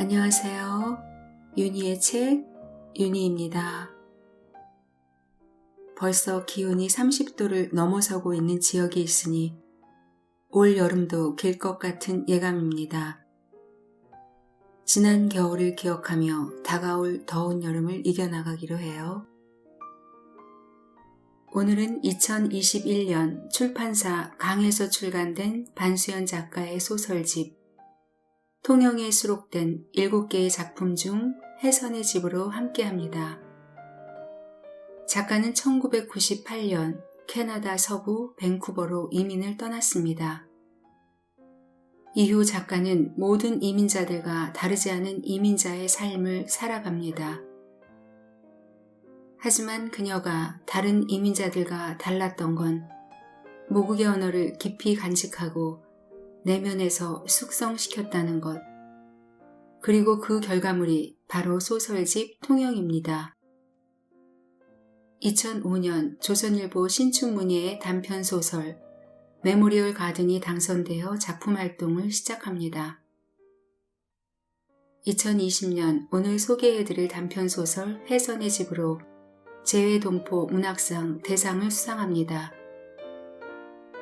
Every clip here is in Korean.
안녕하세요. 윤희의 책, 윤희입니다. 벌써 기온이 30도를 넘어서고 있는 지역이 있으니 올 여름도 길 것 같은 예감입니다. 지난 겨울을 기억하며 다가올 더운 여름을 이겨나가기로 해요. 오늘은 2021년 출판사 강에서 출간된 반수연 작가의 소설집 통영에 수록된 7개의 작품 중 해선의 집으로 함께합니다. 작가는 1998년 캐나다 서부 밴쿠버로 이민을 떠났습니다. 이후 작가는 모든 이민자들과 다르지 않은 이민자의 삶을 살아갑니다. 하지만 그녀가 다른 이민자들과 달랐던 건 모국의 언어를 깊이 간직하고 내면에서 숙성시켰다는 것, 그리고 그 결과물이 바로 소설집 통영입니다. 2005년 조선일보 신춘문예의 단편소설 메모리얼 가든이 당선되어 작품 활동을 시작합니다. 2020년 오늘 소개해드릴 단편소설 해선의 집으로 재외동포 문학상 대상을 수상합니다.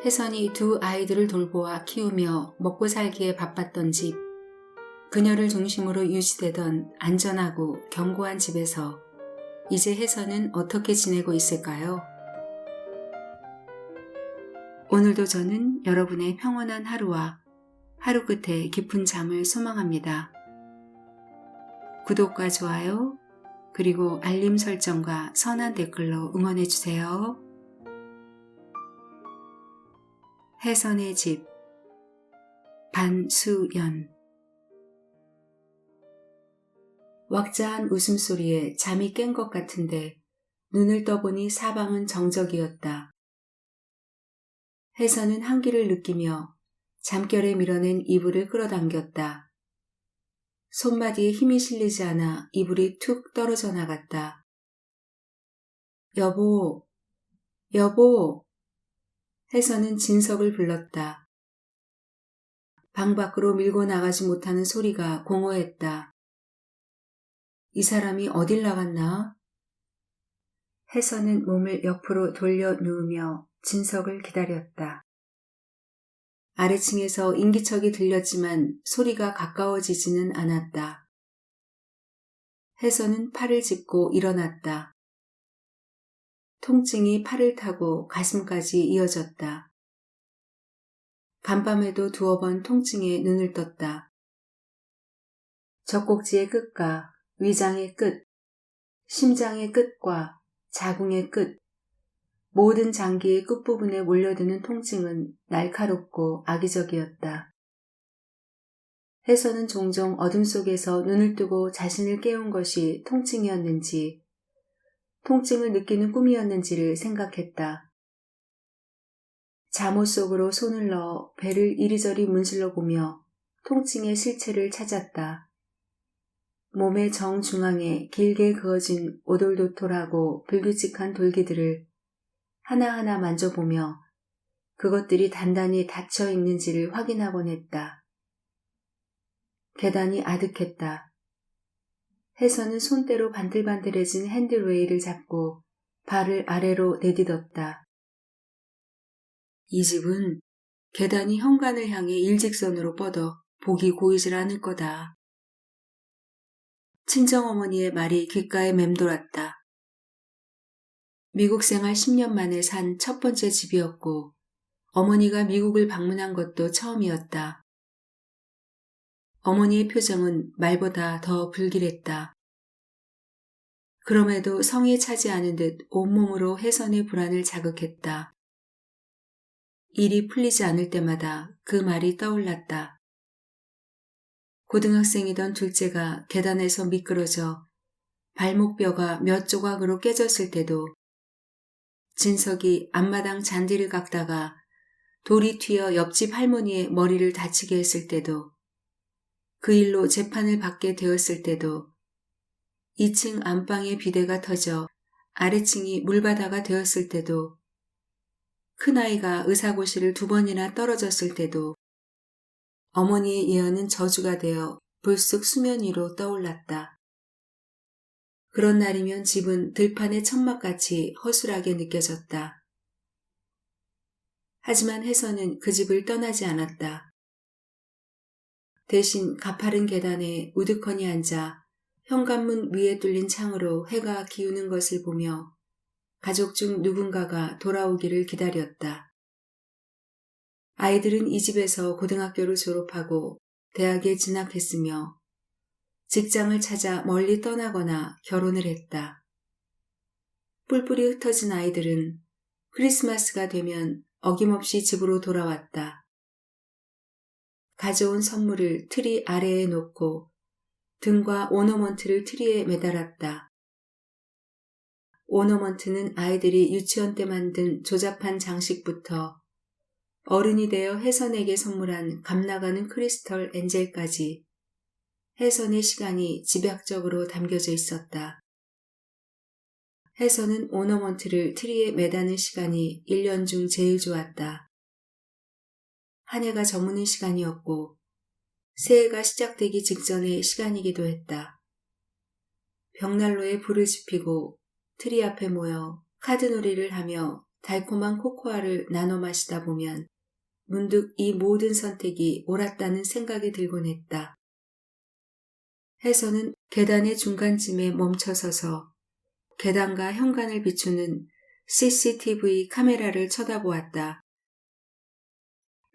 해선이 두 아이들을 돌보아 키우며 먹고 살기에 바빴던 집, 그녀를 중심으로 유지되던 안전하고 견고한 집에서 이제 해선은 어떻게 지내고 있을까요? 오늘도 저는 여러분의 평온한 하루와 하루 끝에 깊은 잠을 소망합니다. 구독과 좋아요, 그리고 알림 설정과 선한 댓글로 응원해주세요. 해선의 집, 반수연. 왁자한 웃음소리에 잠이 깬 것 같은데 눈을 떠보니 사방은 정적이었다. 해선은 한기를 느끼며 잠결에 밀어낸 이불을 끌어당겼다. 손마디에 힘이 실리지 않아 이불이 툭 떨어져 나갔다. 여보, 여보. 해선은 진석을 불렀다. 방 밖으로 밀고 나가지 못하는 소리가 공허했다. 이 사람이 어딜 나갔나? 해선은 몸을 옆으로 돌려 누우며 진석을 기다렸다. 아래층에서 인기척이 들렸지만 소리가 가까워지지는 않았다. 해선은 팔을 짚고 일어났다. 통증이 팔을 타고 가슴까지 이어졌다. 간밤에도 두어 번 통증에 눈을 떴다. 젖꼭지의 끝과 위장의 끝, 심장의 끝과 자궁의 끝, 모든 장기의 끝부분에 몰려드는 통증은 날카롭고 악의적이었다. 해선은 종종 어둠 속에서 눈을 뜨고 자신을 깨운 것이 통증이었는지, 통증을 느끼는 꿈이었는지를 생각했다. 잠옷 속으로 손을 넣어 배를 이리저리 문질러 보며 통증의 실체를 찾았다. 몸의 정중앙에 길게 그어진 오돌도돌하고 불규칙한 돌기들을 하나하나 만져보며 그것들이 단단히 닫혀 있는지를 확인하곤 했다. 계단이 아득했다. 해선은 손대로 반들반들해진 핸들레일을 잡고 발을 아래로 내딛었다. 이 집은 계단이 현관을 향해 일직선으로 뻗어 보기 고이질 않을 거다. 친정어머니의 말이 귓가에 맴돌았다. 미국 생활 10년 만에 산 첫 번째 집이었고 어머니가 미국을 방문한 것도 처음이었다. 어머니의 표정은 말보다 더 불길했다. 그럼에도 성에 차지 않은 듯 온몸으로 해선의 불안을 자극했다. 일이 풀리지 않을 때마다 그 말이 떠올랐다. 고등학생이던 둘째가 계단에서 미끄러져 발목뼈가 몇 조각으로 깨졌을 때도, 진석이 앞마당 잔디를 깎다가 돌이 튀어 옆집 할머니의 머리를 다치게 했을 때도, 그 일로 재판을 받게 되었을 때도, 2층 안방의 비대가 터져 아래층이 물바다가 되었을 때도, 큰아이가 의사고시를 2번이나 떨어졌을 때도, 어머니의 예언은 저주가 되어 불쑥 수면 위로 떠올랐다. 그런 날이면 집은 들판의 천막같이 허술하게 느껴졌다. 하지만 혜선은 그 집을 떠나지 않았다. 대신 가파른 계단에 우두커니 앉아 현관문 위에 뚫린 창으로 해가 기우는 것을 보며 가족 중 누군가가 돌아오기를 기다렸다. 아이들은 이 집에서 고등학교를 졸업하고 대학에 진학했으며 직장을 찾아 멀리 떠나거나 결혼을 했다. 뿔뿔이 흩어진 아이들은 크리스마스가 되면 어김없이 집으로 돌아왔다. 가져온 선물을 트리 아래에 놓고 등과 오너먼트를 트리에 매달았다. 오너먼트는 아이들이 유치원 때 만든 조잡한 장식부터 어른이 되어 혜선에게 선물한 값나가는 크리스털 엔젤까지 혜선의 시간이 집약적으로 담겨져 있었다. 혜선은 오너먼트를 트리에 매다는 시간이 1년 중 제일 좋았다. 한 해가 저무는 시간이었고 새해가 시작되기 직전의 시간이기도 했다. 벽난로에 불을 지피고 트리 앞에 모여 카드놀이를 하며 달콤한 코코아를 나눠 마시다 보면 문득 이 모든 선택이 옳았다는 생각이 들곤 했다. 혜선은 계단의 중간쯤에 멈춰서서 계단과 현관을 비추는 CCTV 카메라를 쳐다보았다.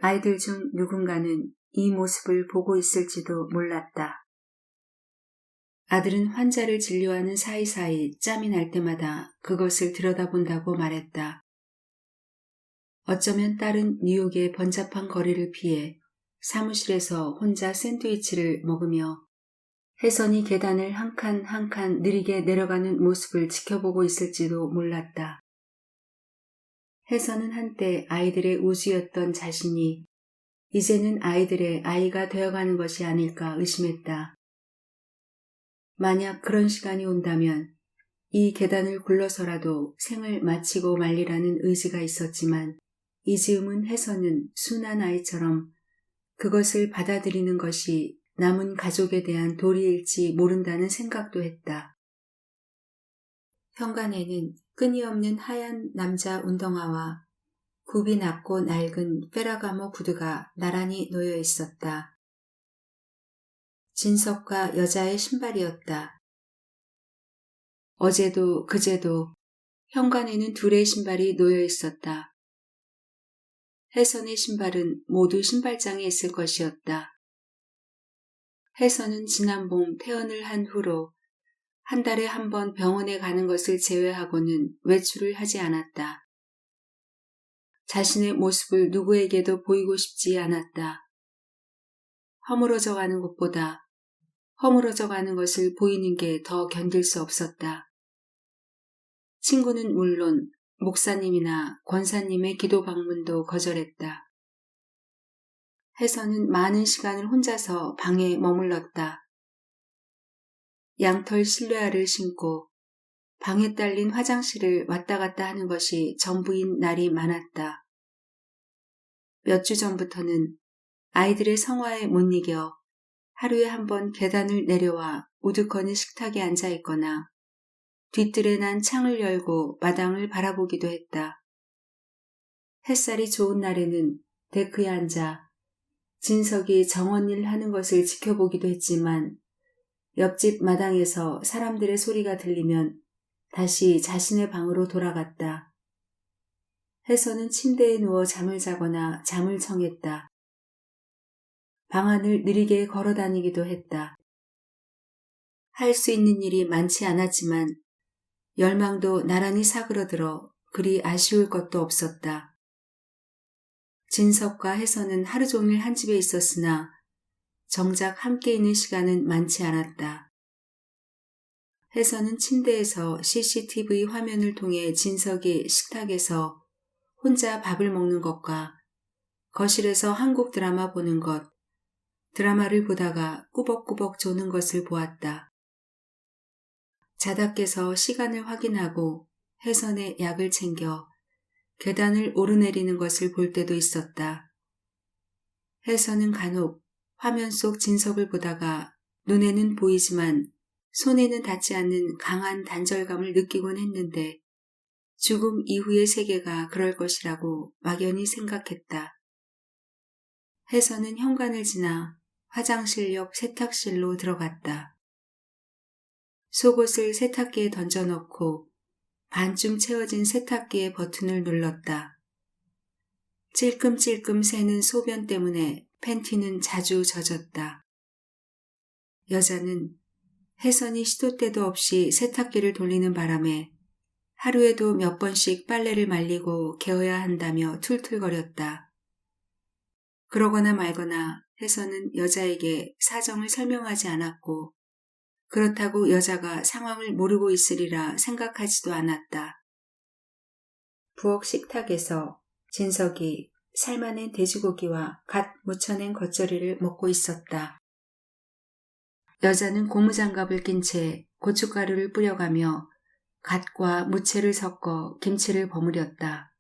아이들 중 누군가는 이 모습을 보고 있을지도 몰랐다. 아들은 환자를 진료하는 사이사이 짬이 날 때마다 그것을 들여다본다고 말했다. 어쩌면 딸은 뉴욕의 번잡한 거리를 피해 사무실에서 혼자 샌드위치를 먹으며 혜선이 계단을 한 칸 한 칸 느리게 내려가는 모습을 지켜보고 있을지도 몰랐다. 혜선은 한때 아이들의 우주였던 자신이 이제는 아이들의 아이가 되어가는 것이 아닐까 의심했다. 만약 그런 시간이 온다면 이 계단을 굴러서라도 생을 마치고 말리라는 의지가 있었지만 이 즈음은 혜선은 순한 아이처럼 그것을 받아들이는 것이 남은 가족에 대한 도리일지 모른다는 생각도 했다. 현관에는 끊이없는 하얀 남자 운동화와 굽이 낮고 낡은 페라가모 구두가 나란히 놓여 있었다. 진석과 여자의 신발이었다. 어제도 그제도 현관에는 둘의 신발이 놓여 있었다. 혜선의 신발은 모두 신발장에 있을 것이었다. 혜선은 지난 봄 퇴원을 한 후로 한 달에 한 번 병원에 가는 것을 제외하고는 외출을 하지 않았다. 자신의 모습을 누구에게도 보이고 싶지 않았다. 허물어져 가는 것보다 허물어져 가는 것을 보이는 게 더 견딜 수 없었다. 친구는 물론 목사님이나 권사님의 기도 방문도 거절했다. 혜선은 많은 시간을 혼자서 방에 머물렀다. 양털 실내화를 신고 방에 딸린 화장실을 왔다 갔다 하는 것이 전부인 날이 많았다. 몇 주 전부터는 아이들의 성화에 못 이겨 하루에 한 번 계단을 내려와 우두커니 식탁에 앉아 있거나 뒤뜰에 난 창을 열고 마당을 바라보기도 했다. 햇살이 좋은 날에는 데크에 앉아 진석이 정원일 하는 것을 지켜보기도 했지만 옆집 마당에서 사람들의 소리가 들리면 다시 자신의 방으로 돌아갔다. 혜선은 침대에 누워 잠을 자거나 잠을 청했다. 방 안을 느리게 걸어다니기도 했다. 할 수 있는 일이 많지 않았지만 열망도 나란히 사그러들어 그리 아쉬울 것도 없었다. 진석과 혜선은 하루 종일 한 집에 있었으나 정작 함께 있는 시간은 많지 않았다. 혜선은 침대에서 CCTV 화면을 통해 진석이 식탁에서 혼자 밥을 먹는 것과 거실에서 한국 드라마 보는 것, 드라마를 보다가 꾸벅꾸벅 조는 것을 보았다. 자다 깨서 시간을 확인하고 혜선의 약을 챙겨 계단을 오르내리는 것을 볼 때도 있었다. 혜선은 간혹 화면 속 진석을 보다가 눈에는 보이지만 손에는 닿지 않는 강한 단절감을 느끼곤 했는데 죽음 이후의 세계가 그럴 것이라고 막연히 생각했다. 혜선은 현관을 지나 화장실 옆 세탁실로 들어갔다. 속옷을 세탁기에 던져넣고 반쯤 채워진 세탁기의 버튼을 눌렀다. 찔끔찔끔 새는 소변 때문에 팬티는 자주 젖었다. 여자는 혜선이 시도 때도 없이 세탁기를 돌리는 바람에 하루에도 몇 번씩 빨래를 말리고 개어야 한다며 툴툴거렸다. 그러거나 말거나 혜선은 여자에게 사정을 설명하지 않았고 그렇다고 여자가 상황을 모르고 있으리라 생각하지도 않았다. 부엌 식탁에서 진석이 삶아낸 돼지고기와 갓 무쳐낸 겉절이를 먹고 있었다. 여자는 고무장갑을 낀 채 고춧가루를 뿌려가며 갓과 무채를 섞어 김치를 버무렸다.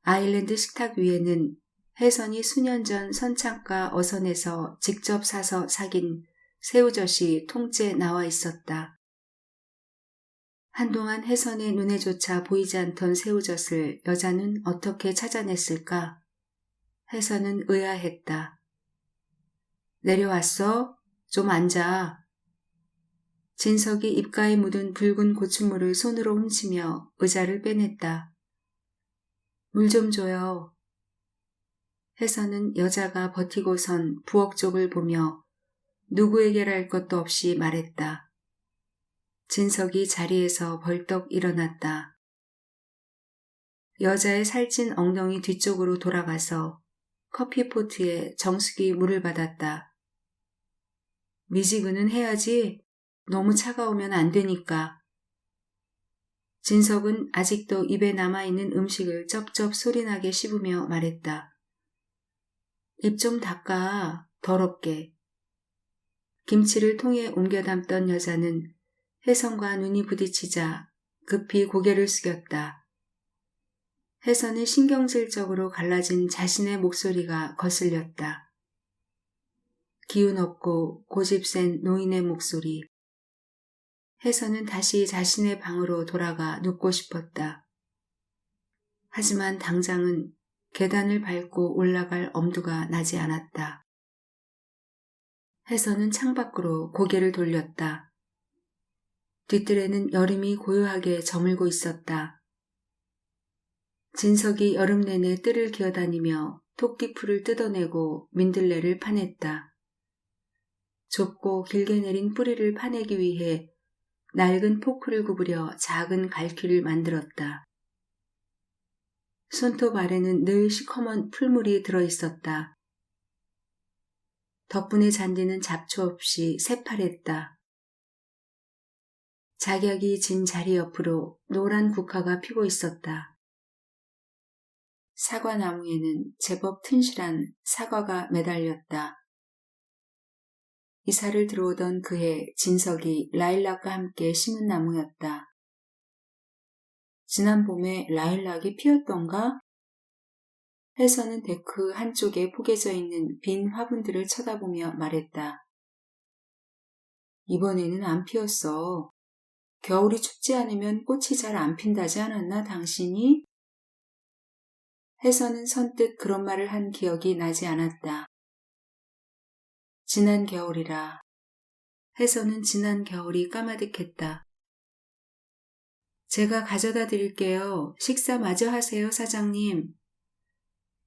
아일랜드 식탁 위에는 혜선이 수년 전 선창가 어선에서 직접 사서 사긴 새우젓이 통째 나와 있었다. 한동안 혜선의 눈에조차 보이지 않던 새우젓을 여자는 어떻게 찾아냈을까? 혜선은 의아했다. 내려왔어? 좀 앉아. 진석이 입가에 묻은 붉은 고추물을 손으로 훔치며 의자를 빼냈다. 물 좀 줘요. 혜선은 여자가 버티고선 부엌 쪽을 보며 누구에게랄 것도 없이 말했다. 진석이 자리에서 벌떡 일어났다. 여자의 살찐 엉덩이 뒤쪽으로 돌아가서 커피포트에 정수기 물을 받았다. 미지근은 해야지. 너무 차가우면 안 되니까. 진석은 아직도 입에 남아있는 음식을 쩝쩝 소리나게 씹으며 말했다. 입 좀 닦아. 더럽게. 김치를 통에 옮겨 담던 여자는 혜선과 눈이 부딪히자 급히 고개를 숙였다. 혜선은 신경질적으로 갈라진 자신의 목소리가 거슬렸다. 기운 없고 고집센 노인의 목소리. 혜선은 다시 자신의 방으로 돌아가 눕고 싶었다. 하지만 당장은 계단을 밟고 올라갈 엄두가 나지 않았다. 혜선은 창밖으로 고개를 돌렸다. 뒤뜰에는 여름이 고요하게 저물고 있었다. 진석이 여름 내내 뜰을 기어다니며 토끼풀을 뜯어내고 민들레를 파냈다. 좁고 길게 내린 뿌리를 파내기 위해 낡은 포크를 구부려 작은 갈퀴를 만들었다. 손톱 아래는 늘 시커먼 풀물이 들어있었다. 덕분에 잔디는 잡초 없이 새파랬다. 작약이 진 자리 옆으로 노란 국화가 피고 있었다. 사과나무에는 제법 튼실한 사과가 매달렸다. 이사를 들어오던 그해 진석이 라일락과 함께 심은 나무였다. 지난 봄에 라일락이 피었던가? 혜선은 데크 한쪽에 포개져 있는 빈 화분들을 쳐다보며 말했다. 이번에는 안 피었어. 겨울이 춥지 않으면 꽃이 잘 안 핀다지 않았나 당신이? 혜선은 선뜻 그런 말을 한 기억이 나지 않았다. 지난 겨울이라. 혜선은 지난 겨울이 까마득했다. 제가 가져다 드릴게요. 식사 마저 하세요, 사장님.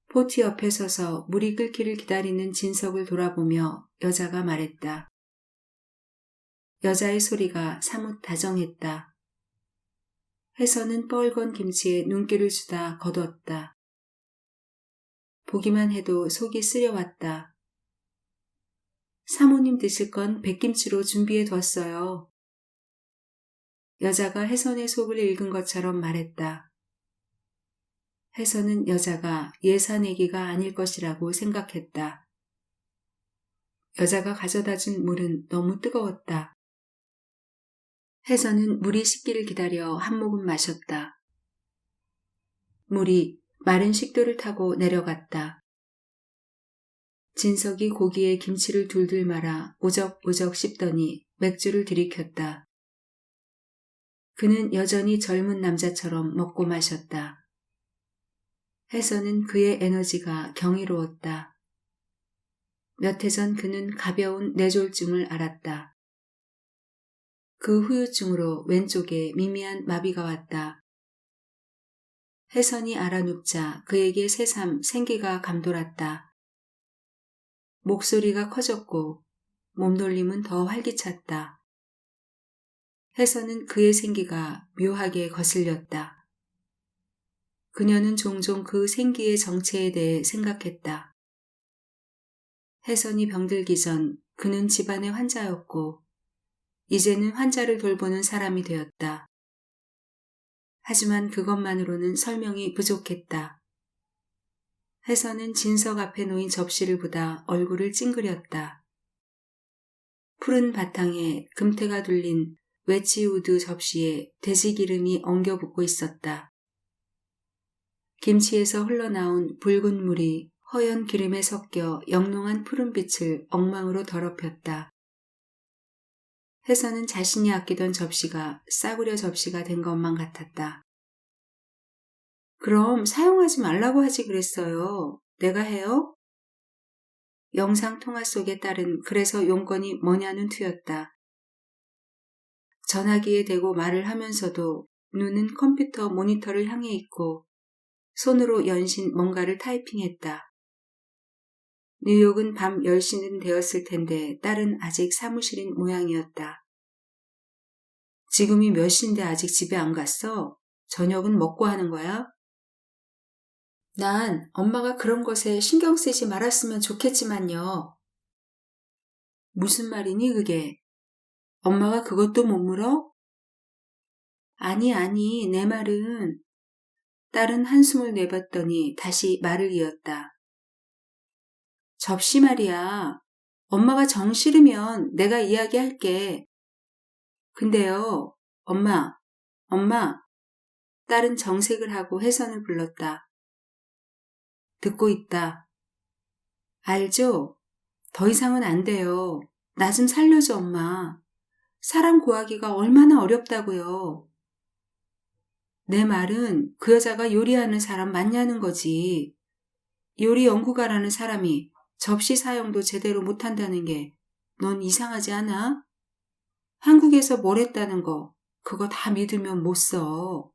포트 옆에 서서 물이 끓기를 기다리는 진석을 돌아보며 여자가 말했다. 여자의 소리가 사뭇 다정했다. 혜선은 뻘건 김치에 눈길을 주다 거뒀다. 보기만 해도 속이 쓰려왔다. 사모님 드실 건 백김치로 준비해 뒀어요. 여자가 혜선의 속을 읽은 것처럼 말했다. 혜선은 여자가 예사내기가 아닐 것이라고 생각했다. 여자가 가져다 준 물은 너무 뜨거웠다. 혜선은 물이 식기를 기다려 한 모금 마셨다. 물이 마른 식도를 타고 내려갔다. 진석이 고기에 김치를 둘둘 말아 오적오적 씹더니 맥주를 들이켰다. 그는 여전히 젊은 남자처럼 먹고 마셨다. 해서는 그의 에너지가 경이로웠다. 몇 해 전 그는 가벼운 뇌졸중을 앓았다. 그 후유증으로 왼쪽에 미미한 마비가 왔다. 해선이 알아눕자 그에게 새삼 생기가 감돌았다. 목소리가 커졌고 몸놀림은 더 활기찼다. 해서는 그의 생기가 묘하게 거슬렸다. 그녀는 종종 그 생기의 정체에 대해 생각했다. 해선이 병들기 전 그는 집안의 환자였고 이제는 환자를 돌보는 사람이 되었다. 하지만 그것만으로는 설명이 부족했다. 해서는 진석 앞에 놓인 접시를 보다 얼굴을 찡그렸다. 푸른 바탕에 금태가 둘린 웨치우드 접시에 돼지기름이 엉겨붙고 있었다. 김치에서 흘러나온 붉은 물이 허연 기름에 섞여 영롱한 푸른빛을 엉망으로 더럽혔다. 해서는 자신이 아끼던 접시가 싸구려 접시가 된 것만 같았다. 그럼 사용하지 말라고 하지 그랬어요. 내가 해요? 영상통화 속의 딸은 그래서 용건이 뭐냐는 투였다. 전화기에 대고 말을 하면서도 눈은 컴퓨터 모니터를 향해 있고 손으로 연신 뭔가를 타이핑했다. 뉴욕은 밤 10시는 되었을 텐데 딸은 아직 사무실인 모양이었다. 지금이 몇 시인데 아직 집에 안 갔어? 저녁은 먹고 하는 거야? 난 엄마가 그런 것에 신경 쓰지 말았으면 좋겠지만요. 무슨 말이니 그게? 엄마가 그것도 못 물어? 아니, 내 말은... 딸은 한숨을 내뱉더니 다시 말을 이었다. 접시 말이야. 엄마가 정 싫으면 내가 이야기할게. 근데요, 엄마. 딸은 정색을 하고 해선을 불렀다. 듣고 있다. 알죠? 더 이상은 안 돼요. 나 좀 살려줘, 엄마. 사람 구하기가 얼마나 어렵다고요. 내 말은 그 여자가 요리하는 사람 맞냐는 거지. 요리 연구가라는 사람이 접시 사용도 제대로 못한다는 게 넌 이상하지 않아? 한국에서 뭘 했다는 거 그거 다 믿으면 못 써.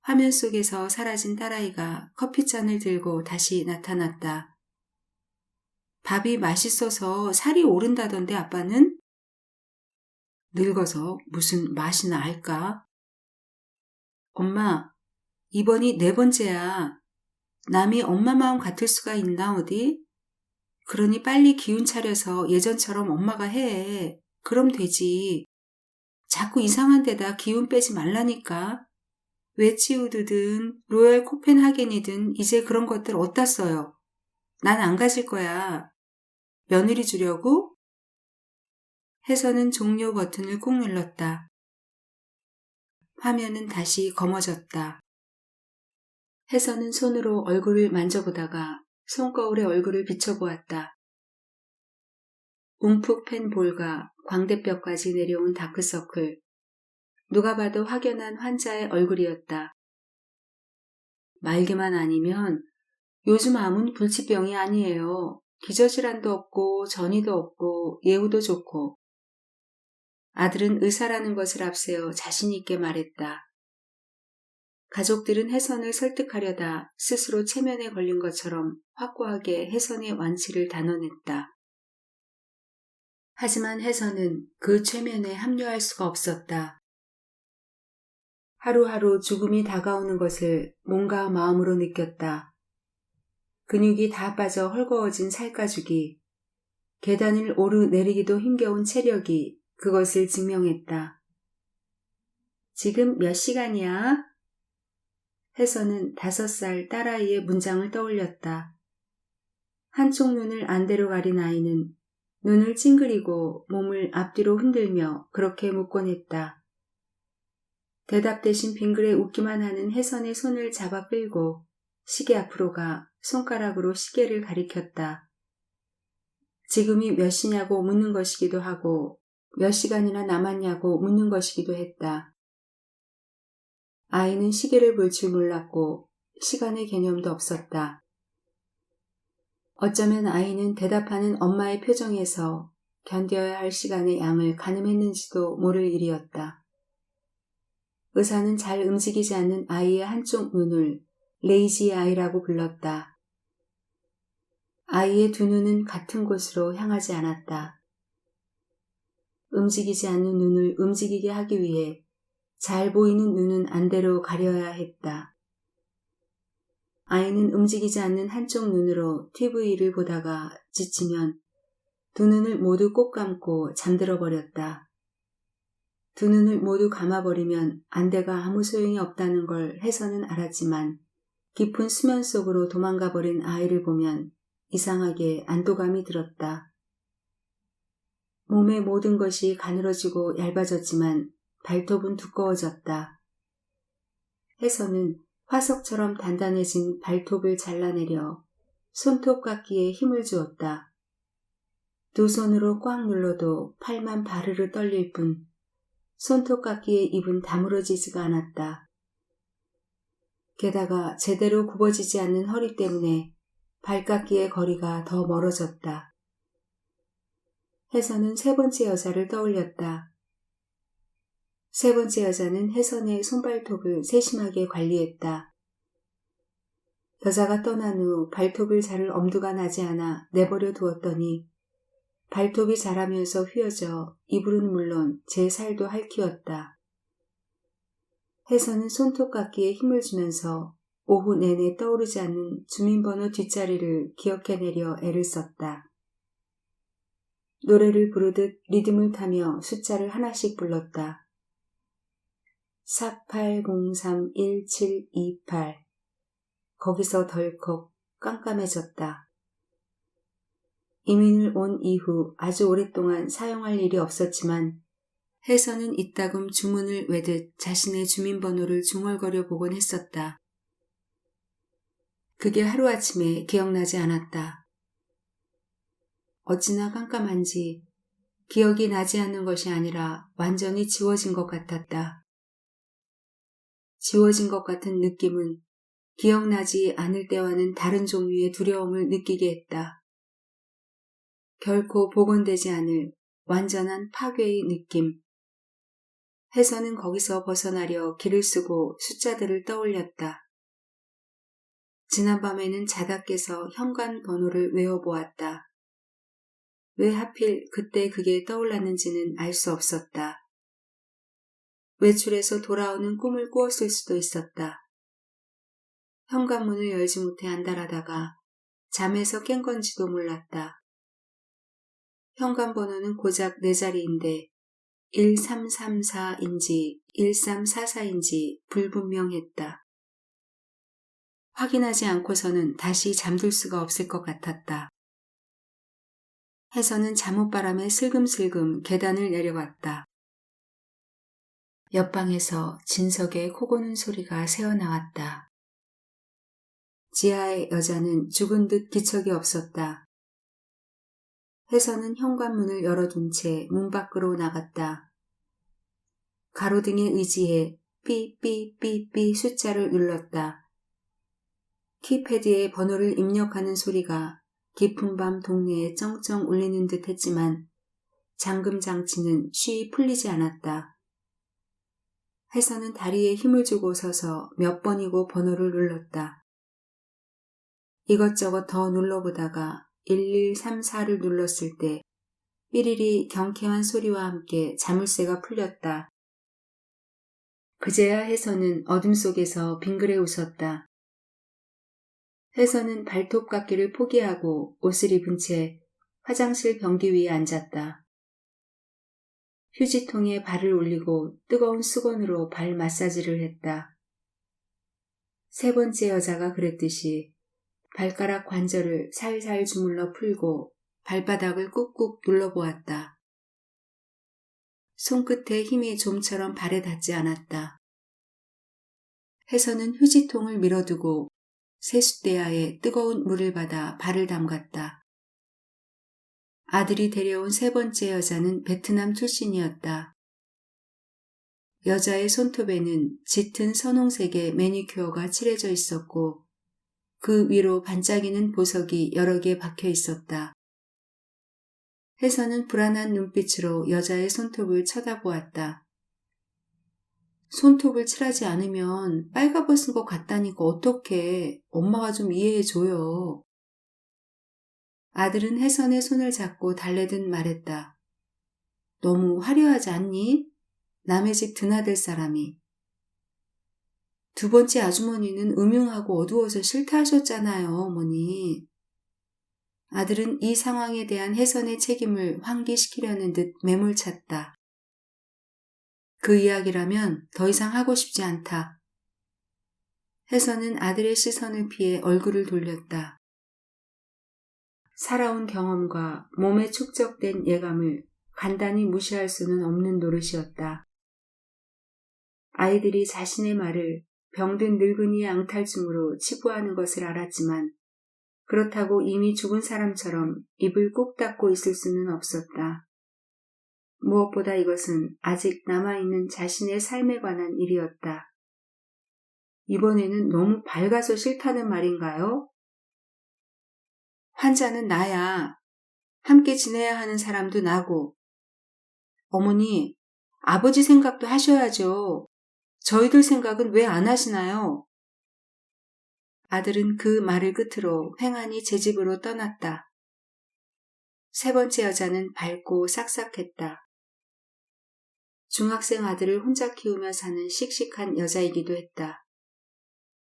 화면 속에서 사라진 딸아이가 커피잔을 들고 다시 나타났다. 밥이 맛있어서 살이 오른다던데 아빠는? 늙어서 무슨 맛이나 알까? 엄마, 이번이 4번째야. 남이 엄마 마음 같을 수가 있나 어디? 그러니 빨리 기운 차려서 예전처럼 엄마가 해. 그럼 되지. 자꾸 이상한 데다 기운 빼지 말라니까. 웨치우드든 로열 코펜하겐이든 이제 그런 것들 어디다 써요. 난 안 가질 거야. 며느리 주려고? 해서는 종료 버튼을 꾹 눌렀다. 화면은 다시 검어졌다. 해서는 손으로 얼굴을 만져보다가 손거울에 얼굴을 비춰보았다. 움푹 팬 볼과 광대뼈까지 내려온 다크서클. 누가 봐도 확연한 환자의 얼굴이었다. 말기만 아니면 요즘 암은 불치병이 아니에요. 기저질환도 없고 전이도 없고 예후도 좋고. 아들은 의사라는 것을 앞세워 자신 있게 말했다. 가족들은 해선을 설득하려다 스스로 체면에 걸린 것처럼 확고하게 해선의 완치를 단언했다. 하지만 해선은 그 체면에 합류할 수가 없었다. 하루하루 죽음이 다가오는 것을 몸과 마음으로 느꼈다. 근육이 다 빠져 헐거워진 살가죽이, 계단을 오르내리기도 힘겨운 체력이 그것을 증명했다. 지금 몇 시간이야? 해서는 5살 딸아이의 문장을 떠올렸다. 한쪽 눈을 안대로 가린 아이는 눈을 찡그리고 몸을 앞뒤로 흔들며 그렇게 묻곤 했다. 대답 대신 빙그레 웃기만 하는 해선의 손을 잡아 끌고 시계 앞으로 가 손가락으로 시계를 가리켰다. 지금이 몇 시냐고 묻는 것이기도 하고 몇 시간이나 남았냐고 묻는 것이기도 했다. 아이는 시계를 볼 줄 몰랐고 시간의 개념도 없었다. 어쩌면 아이는 대답하는 엄마의 표정에서 견뎌야 할 시간의 양을 가늠했는지도 모를 일이었다. 의사는 잘 움직이지 않는 아이의 한쪽 눈을 레이지 아이라고 불렀다. 아이의 두 눈은 같은 곳으로 향하지 않았다. 움직이지 않는 눈을 움직이게 하기 위해 잘 보이는 눈은 안대로 가려야 했다. 아이는 움직이지 않는 한쪽 눈으로 TV를 보다가 지치면 두 눈을 모두 꼭 감고 잠들어 버렸다. 두 눈을 모두 감아버리면 안대가 아무 소용이 없다는 걸 해서는 알았지만 깊은 수면 속으로 도망가 버린 아이를 보면 이상하게 안도감이 들었다. 몸의 모든 것이 가늘어지고 얇아졌지만 발톱은 두꺼워졌다. 해서는 화석처럼 단단해진 발톱을 잘라내려 손톱깎이에 힘을 주었다. 두 손으로 꽉 눌러도 팔만 바르르 떨릴 뿐 손톱깎이의 입은 다물어지지가 않았다. 게다가 제대로 굽어지지 않는 허리 때문에 발깎이의 거리가 더 멀어졌다. 혜선은 세 번째 여자를 떠올렸다. 세 번째 여자는 혜선의 손발톱을 세심하게 관리했다. 여자가 떠난 후 발톱을 자를 엄두가 나지 않아 내버려 두었더니 발톱이 자라면서 휘어져 이불은 물론 제 살도 핥히었다. 혜선은 손톱깎이에 힘을 주면서 오후 내내 떠오르지 않는 주민번호 뒷자리를 기억해내려 애를 썼다. 노래를 부르듯 리듬을 타며 숫자를 하나씩 불렀다. 48031728 거기서 덜컥 깜깜해졌다. 이민을 온 이후 아주 오랫동안 사용할 일이 없었지만 혜선은 이따금 주문을 외듯 자신의 주민번호를 중얼거려 보곤 했었다. 그게 하루아침에 기억나지 않았다. 어찌나 깜깜한지 기억이 나지 않는 것이 아니라 완전히 지워진 것 같았다. 지워진 것 같은 느낌은 기억나지 않을 때와는 다른 종류의 두려움을 느끼게 했다. 결코 복원되지 않을 완전한 파괴의 느낌. 혜선은 거기서 벗어나려 길을 쓰고 숫자들을 떠올렸다. 지난밤에는 자다 깨서 현관 번호를 외워보았다. 왜 하필 그때 그게 떠올랐는지는 알 수 없었다. 외출해서 돌아오는 꿈을 꾸었을 수도 있었다. 현관문을 열지 못해 안달하다가 잠에서 깬 건지도 몰랐다. 현관 번호는 고작 4자리인데 1334인지 1344인지 불분명했다. 확인하지 않고서는 다시 잠들 수가 없을 것 같았다. 혜선은 잠옷바람에 슬금슬금 계단을 내려갔다. 옆방에서 진석의 코고는 소리가 새어나왔다. 지하의 여자는 죽은 듯 기척이 없었다. 혜선은 현관문을 열어둔 채 문 밖으로 나갔다. 가로등에 의지해 삐삐삐삐 숫자를 눌렀다. 키패드에 번호를 입력하는 소리가 깊은 밤 동네에 쩡쩡 울리는 듯 했지만 잠금 장치는 쉬이 풀리지 않았다. 혜선은 다리에 힘을 주고 서서 몇 번이고 번호를 눌렀다. 이것저것 더 눌러보다가 1134를 눌렀을 때 삐리리 경쾌한 소리와 함께 자물쇠가 풀렸다. 그제야 혜선은 어둠 속에서 빙그레 웃었다. 혜선은 발톱깎이를 포기하고 옷을 입은 채 화장실 변기 위에 앉았다. 휴지통에 발을 올리고 뜨거운 수건으로 발 마사지를 했다. 세 번째 여자가 그랬듯이 발가락 관절을 살살 주물러 풀고 발바닥을 꾹꾹 눌러보았다. 손끝에 힘이 좀처럼 발에 닿지 않았다. 혜선은 휴지통을 밀어두고 세숫대야에 뜨거운 물을 받아 발을 담갔다. 아들이 데려온 세 번째 여자는 베트남 출신이었다. 여자의 손톱에는 짙은 선홍색의 매니큐어가 칠해져 있었고 그 위로 반짝이는 보석이 여러 개 박혀 있었다. 혜선은 불안한 눈빛으로 여자의 손톱을 쳐다보았다. 손톱을 칠하지 않으면 빨가벗은 것 같다니까 어떡해. 엄마가 좀 이해해줘요. 아들은 혜선의 손을 잡고 달래듯 말했다. 너무 화려하지 않니? 남의 집 드나들 사람이. 두 번째 아주머니는 음흉하고 어두워서 싫다 하셨잖아요, 어머니. 아들은 이 상황에 대한 혜선의 책임을 환기시키려는 듯 매몰찼다. 그 이야기라면 더 이상 하고 싶지 않다. 혜선은 아들의 시선을 피해 얼굴을 돌렸다. 살아온 경험과 몸에 축적된 예감을 간단히 무시할 수는 없는 노릇이었다. 아이들이 자신의 말을 병든 늙은이의 앙탈증으로 치부하는 것을 알았지만 그렇다고 이미 죽은 사람처럼 입을 꼭 닫고 있을 수는 없었다. 무엇보다 이것은 아직 남아있는 자신의 삶에 관한 일이었다. 이번에는 너무 밝아서 싫다는 말인가요? 환자는 나야. 함께 지내야 하는 사람도 나고. 어머니, 아버지 생각도 하셔야죠. 저희들 생각은 왜 안 하시나요? 아들은 그 말을 끝으로 횡하니 제 집으로 떠났다. 세 번째 여자는 밝고 싹싹했다. 중학생 아들을 혼자 키우며 사는 씩씩한 여자이기도 했다.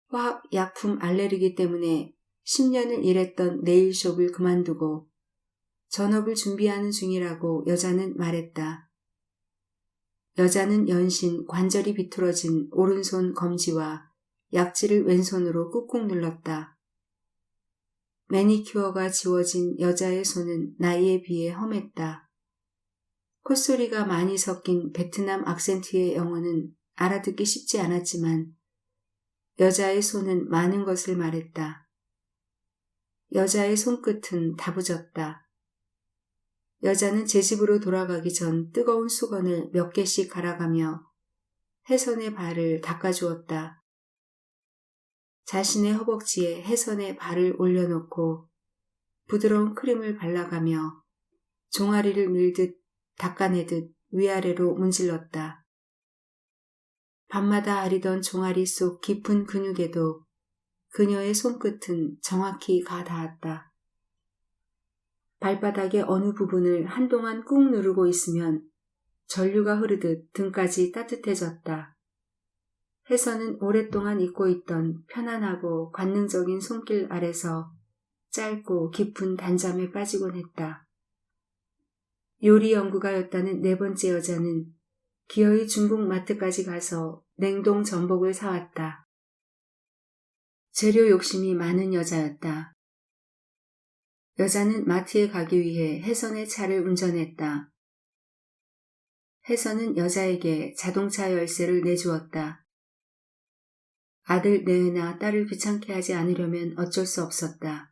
화학 약품 알레르기 때문에 10년을 일했던 네일숍을 그만두고 전업을 준비하는 중이라고 여자는 말했다. 여자는 연신 관절이 비틀어진 오른손 검지와 약지를 왼손으로 꾹꾹 눌렀다. 매니큐어가 지워진 여자의 손은 나이에 비해 험했다. 콧소리가 많이 섞인 베트남 악센트의 영어는 알아듣기 쉽지 않았지만 여자의 손은 많은 것을 말했다. 여자의 손끝은 다부졌다. 여자는 제 집으로 돌아가기 전 뜨거운 수건을 몇 개씩 갈아가며 혜선의 발을 닦아주었다. 자신의 허벅지에 혜선의 발을 올려놓고 부드러운 크림을 발라가며 종아리를 밀듯 닦아내듯 위아래로 문질렀다. 밤마다 아리던 종아리 속 깊은 근육에도 그녀의 손끝은 정확히 가 닿았다. 발바닥의 어느 부분을 한동안 꾹 누르고 있으면 전류가 흐르듯 등까지 따뜻해졌다. 혜선은 오랫동안 잊고 있던 편안하고 관능적인 손길 아래서 짧고 깊은 단잠에 빠지곤 했다. 요리 연구가였다는 네 번째 여자는 기어이 중국 마트까지 가서 냉동 전복을 사왔다. 재료 욕심이 많은 여자였다. 여자는 마트에 가기 위해 혜선의 차를 운전했다. 혜선은 여자에게 자동차 열쇠를 내주었다. 아들 내외나 딸을 귀찮게 하지 않으려면 어쩔 수 없었다.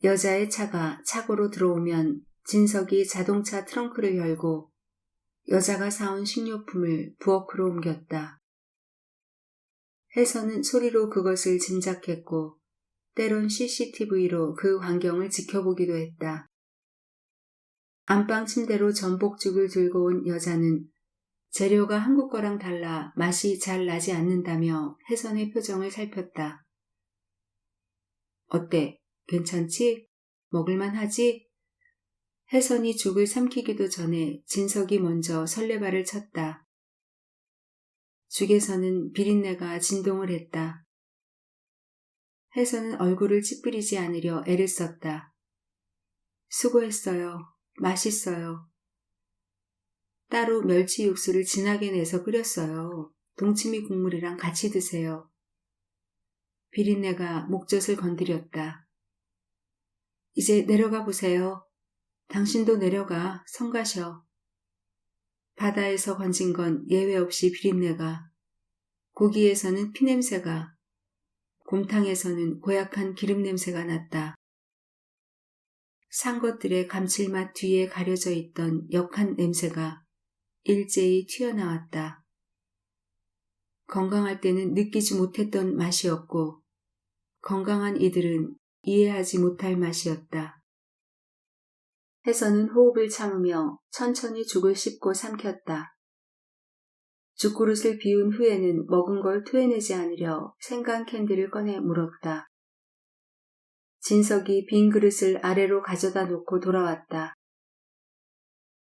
여자의 차가 차고로 들어오면 진석이 자동차 트렁크를 열고 여자가 사온 식료품을 부엌으로 옮겼다. 혜선은 소리로 그것을 짐작했고 때론 CCTV로 그 광경을 지켜보기도 했다. 안방 침대로 전복죽을 들고 온 여자는 재료가 한국 거랑 달라 맛이 잘 나지 않는다며 혜선의 표정을 살폈다. 어때? 괜찮지? 먹을만 하지? 혜선이 죽을 삼키기도 전에 진석이 먼저 설레발을 쳤다. 죽에서는 비린내가 진동을 했다. 혜선은 얼굴을 찌푸리지 않으려 애를 썼다. 수고했어요. 맛있어요. 따로 멸치 육수를 진하게 내서 끓였어요. 동치미 국물이랑 같이 드세요. 비린내가 목젖을 건드렸다. 이제 내려가 보세요. 당신도 내려가. 성가셔. 바다에서 건진 건 예외 없이 비린내가, 고기에서는 피냄새가, 곰탕에서는 고약한 기름 냄새가 났다. 산 것들의 감칠맛 뒤에 가려져 있던 역한 냄새가 일제히 튀어나왔다. 건강할 때는 느끼지 못했던 맛이었고 건강한 이들은 이해하지 못할 맛이었다. 해서는 호흡을 참으며 천천히 죽을 씹고 삼켰다. 죽그릇을 비운 후에는 먹은 걸 토해내지 않으려 생강 캔디를 꺼내 물었다. 진석이 빈 그릇을 아래로 가져다 놓고 돌아왔다.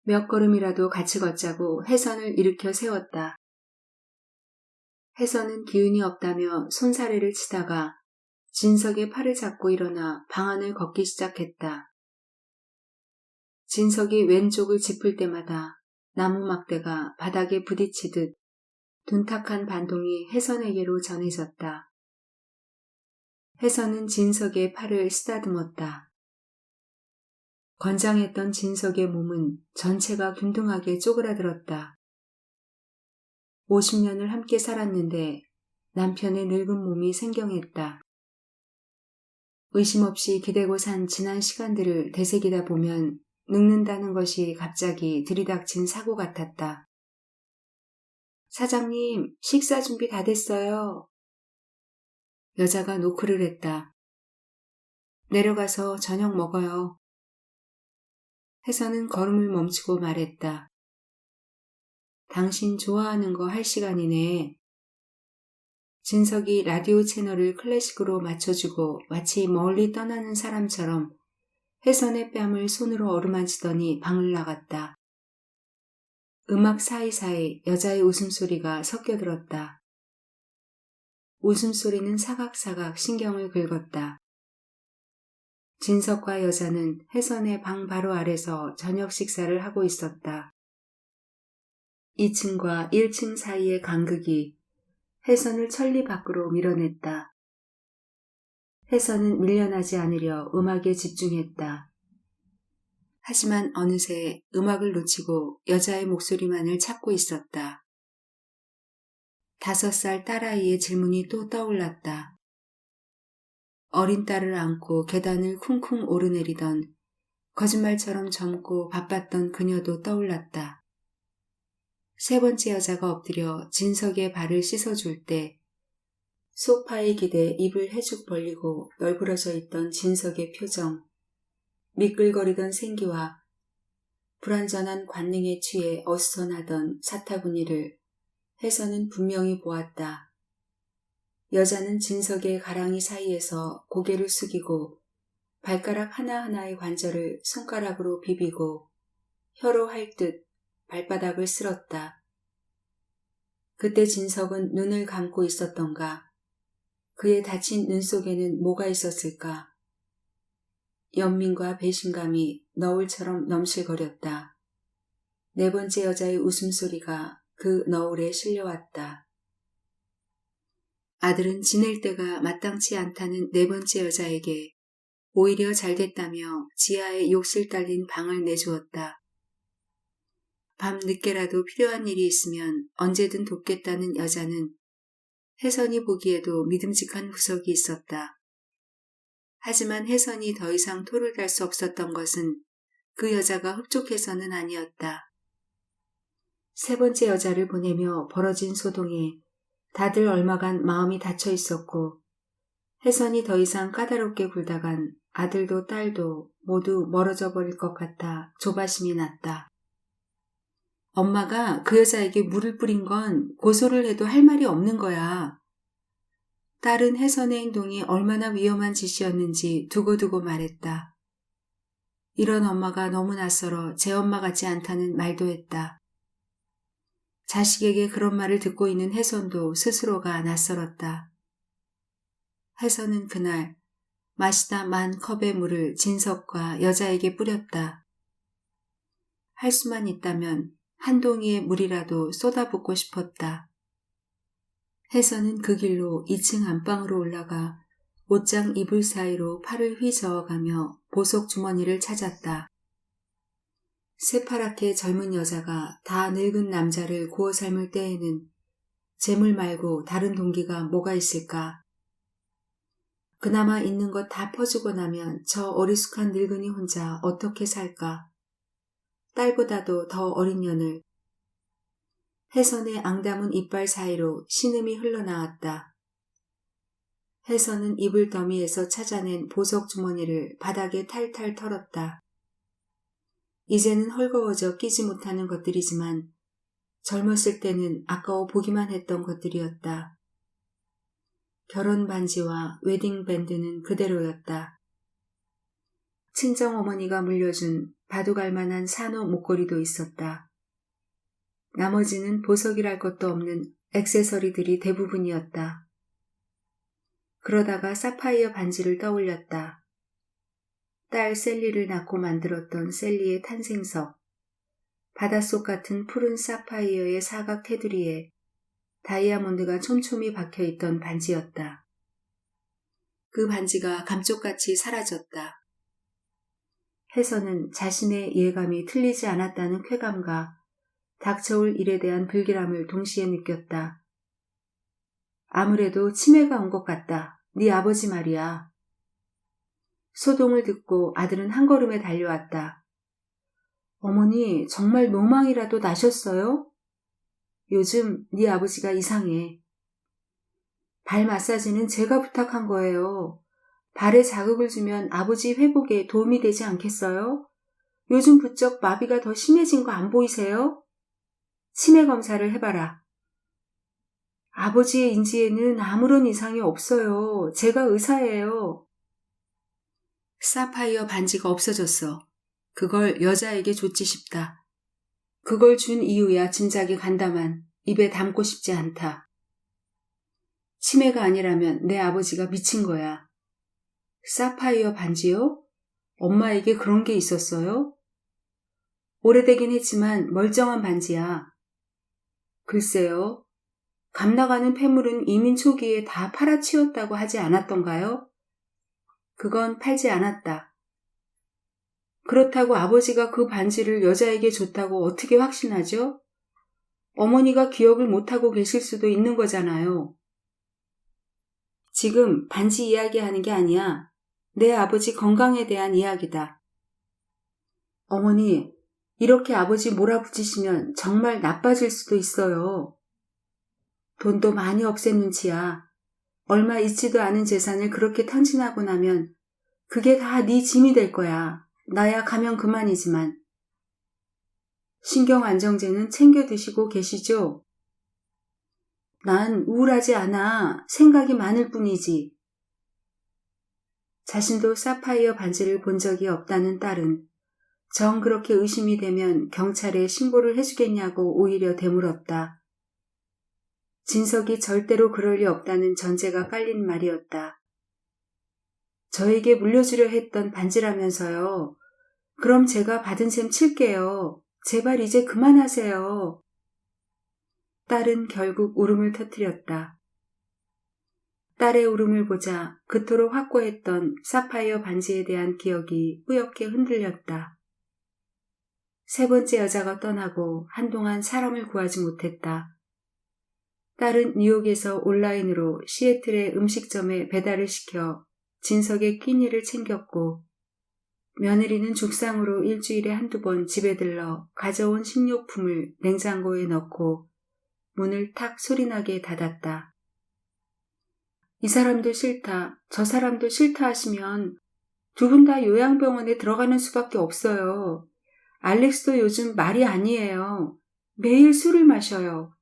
몇 걸음이라도 같이 걷자고 해선을 일으켜 세웠다. 해선은 기운이 없다며 손사래를 치다가 진석의 팔을 잡고 일어나 방안을 걷기 시작했다. 진석이 왼쪽을 짚을 때마다 나무 막대가 바닥에 부딪히듯 둔탁한 반동이 해선에게로 전해졌다. 해선은 진석의 팔을 쓰다듬었다. 건장했던 진석의 몸은 전체가 균등하게 쪼그라들었다. 50년을 함께 살았는데 남편의 늙은 몸이 생경했다. 의심 없이 기대고 산 지난 시간들을 되새기다 보면 늙는다는 것이 갑자기 들이닥친 사고 같았다. 사장님, 식사 준비 다 됐어요. 여자가 노크를 했다. 내려가서 저녁 먹어요. 해서는 걸음을 멈추고 말했다. 당신 좋아하는 거 할 시간이네. 진석이 라디오 채널을 클래식으로 맞춰주고 마치 멀리 떠나는 사람처럼 해선의 뺨을 손으로 어루만지더니 방을 나갔다. 음악 사이사이 여자의 웃음소리가 섞여들었다. 웃음소리는 사각사각 신경을 긁었다. 진석과 여자는 해선의 방 바로 아래서 저녁 식사를 하고 있었다. 2층과 1층 사이의 간극이 해선을 천리 밖으로 밀어냈다. 해선은 밀려나지 않으려 음악에 집중했다. 하지만 어느새 음악을 놓치고 여자의 목소리만을 찾고 있었다. 5살 딸아이의 질문이 또 떠올랐다. 어린 딸을 안고 계단을 쿵쿵 오르내리던 거짓말처럼 젊고 바빴던 그녀도 떠올랐다. 3번째 여자가 엎드려 진석의 발을 씻어줄 때 소파에 기대 입을 해죽 벌리고 널브러져 있던 진석의 표정, 미끌거리던 생기와 불완전한 관능에 취해 어수선하던 사타구니를 해서는 분명히 보았다. 여자는 진석의 가랑이 사이에서 고개를 숙이고 발가락 하나하나의 관절을 손가락으로 비비고 혀로 할 듯 발바닥을 쓸었다. 그때 진석은 눈을 감고 있었던가? 그의 다친 눈 속에는 뭐가 있었을까? 연민과 배신감이 너울처럼 넘실거렸다. 4번째 여자의 웃음소리가 그 너울에 실려왔다. 아들은 지낼 때가 마땅치 않다는 4번째 여자에게 오히려 잘됐다며 지하에 욕실 딸린 방을 내주었다. 밤 늦게라도 필요한 일이 있으면 언제든 돕겠다는 여자는 혜선이 보기에도 믿음직한 구석이 있었다. 하지만 혜선이 더 이상 토를 달 수 없었던 것은 그 여자가 흡족해서는 아니었다. 3번째 여자를 보내며 벌어진 소동에 다들 얼마간 마음이 닫혀 있었고 혜선이 더 이상 까다롭게 굴다간 아들도 딸도 모두 멀어져 버릴 것 같아 조바심이 났다. 엄마가 그 여자에게 물을 뿌린 건 고소를 해도 할 말이 없는 거야. 딸은 혜선의 행동이 얼마나 위험한 짓이었는지 두고두고 말했다. 이런 엄마가 너무 낯설어 제 엄마 같지 않다는 말도 했다. 자식에게 그런 말을 듣고 있는 혜선도 스스로가 낯설었다. 혜선은 그날 마시다 만 컵의 물을 진석과 여자에게 뿌렸다. 할 수만 있다면 한 동이의 물이라도 쏟아붓고 싶었다. 혜선은 그 길로 2층 안방으로 올라가 옷장 이불 사이로 팔을 휘저어가며 보석 주머니를 찾았다. 새파랗게 젊은 여자가 다 늙은 남자를 구워 삶을 때에는 재물 말고 다른 동기가 뭐가 있을까? 그나마 있는 것 다 퍼주고 나면 저 어리숙한 늙은이 혼자 어떻게 살까? 딸보다도 더 어린 년을. 혜선의 앙담은 이빨 사이로 신음이 흘러나왔다. 혜선은 이불 더미에서 찾아낸 보석 주머니를 바닥에 탈탈 털었다. 이제는 헐거워져 끼지 못하는 것들이지만 젊었을 때는 아까워 보기만 했던 것들이었다. 결혼 반지와 웨딩 밴드는 그대로였다. 친정어머니가 물려준 바둑알 만한 산호 목걸이도 있었다. 나머지는 보석이랄 것도 없는 액세서리들이 대부분이었다. 그러다가 사파이어 반지를 떠올렸다. 딸 셀리를 낳고 만들었던 셀리의 탄생석, 바닷속 같은 푸른 사파이어의 사각 테두리에 다이아몬드가 촘촘히 박혀있던 반지였다. 그 반지가 감쪽같이 사라졌다. 혜선은 자신의 예감이 틀리지 않았다는 쾌감과 닥쳐올 일에 대한 불길함을 동시에 느꼈다. 아무래도 치매가 온 것 같다. 네 아버지 말이야. 소동을 듣고 아들은 한 걸음에 달려왔다. 어머니, 정말 노망이라도 나셨어요? 요즘 네 아버지가 이상해. 발 마사지는 제가 부탁한 거예요. 발에 자극을 주면 아버지 회복에 도움이 되지 않겠어요? 요즘 부쩍 마비가 더 심해진 거 안 보이세요? 치매 검사를 해봐라. 아버지의 인지에는 아무런 이상이 없어요. 제가 의사예요. 사파이어 반지가 없어졌어. 그걸 여자에게 줬지 싶다. 그걸 준 이유야 짐작이 간다만 입에 담고 싶지 않다. 치매가 아니라면 내 아버지가 미친 거야. 사파이어 반지요? 엄마에게 그런 게 있었어요? 오래되긴 했지만 멀쩡한 반지야. 글쎄요. 감나가는 폐물은 이민 초기에 다 팔아치웠다고 하지 않았던가요? 그건 팔지 않았다. 그렇다고 아버지가 그 반지를 여자에게 줬다고 어떻게 확신하죠? 어머니가 기억을 못하고 계실 수도 있는 거잖아요. 지금 반지 이야기하는 게 아니야. 내 아버지 건강에 대한 이야기다. 어머니, 이렇게 아버지 몰아붙이시면 정말 나빠질 수도 있어요. 돈도 많이 없앤 눈치야. 얼마 있지도 않은 재산을 그렇게 탕진하고 나면 그게 다 네 짐이 될 거야. 나야 가면 그만이지만. 신경 안정제는 챙겨 드시고 계시죠? 난 우울하지 않아. 생각이 많을 뿐이지. 자신도 사파이어 반지를 본 적이 없다는 딸은 정 그렇게 의심이 되면 경찰에 신고를 해주겠냐고 오히려 되물었다. 진석이 절대로 그럴 리 없다는 전제가 깔린 말이었다. 저에게 물려주려 했던 반지라면서요. 그럼 제가 받은 셈 칠게요. 제발 이제 그만하세요. 딸은 결국 울음을 터뜨렸다. 딸의 울음을 보자 그토록 확고했던 사파이어 반지에 대한 기억이 뿌옇게 흔들렸다. 세 번째 여자가 떠나고 한동안 사람을 구하지 못했다. 딸은 뉴욕에서 온라인으로 시애틀의 음식점에 배달을 시켜 진석의 끼니를 챙겼고 며느리는 죽상으로 일주일에 한두 번 집에 들러 가져온 식료품을 냉장고에 넣고 문을 탁 소리나게 닫았다. 이 사람도 싫다, 저 사람도 싫다 하시면 두 분 다 요양병원에 들어가는 수밖에 없어요. 알렉스도 요즘 말이 아니에요. 매일 술을 마셔요.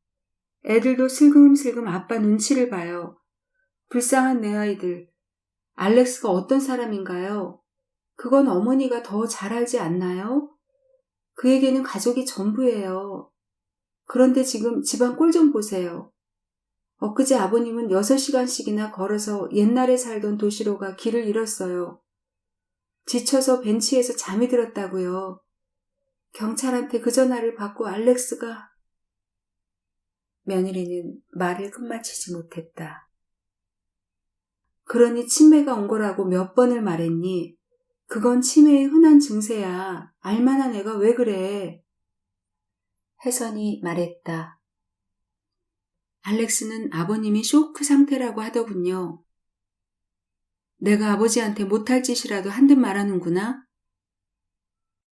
애들도 슬금슬금 아빠 눈치를 봐요. 불쌍한 내 아이들. 알렉스가 어떤 사람인가요? 그건 어머니가 더 잘 알지 않나요? 그에게는 가족이 전부예요. 그런데 지금 집안 꼴 좀 보세요. 엊그제 아버님은 6시간씩이나 걸어서 옛날에 살던 도시로가 길을 잃었어요. 지쳐서 벤치에서 잠이 들었다고요. 경찰한테 그 전화를 받고 알렉스가... 며느리는 말을 끝마치지 못했다. 그러니 치매가 온 거라고 몇 번을 말했니? 그건 치매의 흔한 증세야. 알만한 애가 왜 그래? 혜선이 말했다. 알렉스는 아버님이 쇼크 상태라고 하더군요. 내가 아버지한테 못할 짓이라도 한 듯 말하는구나.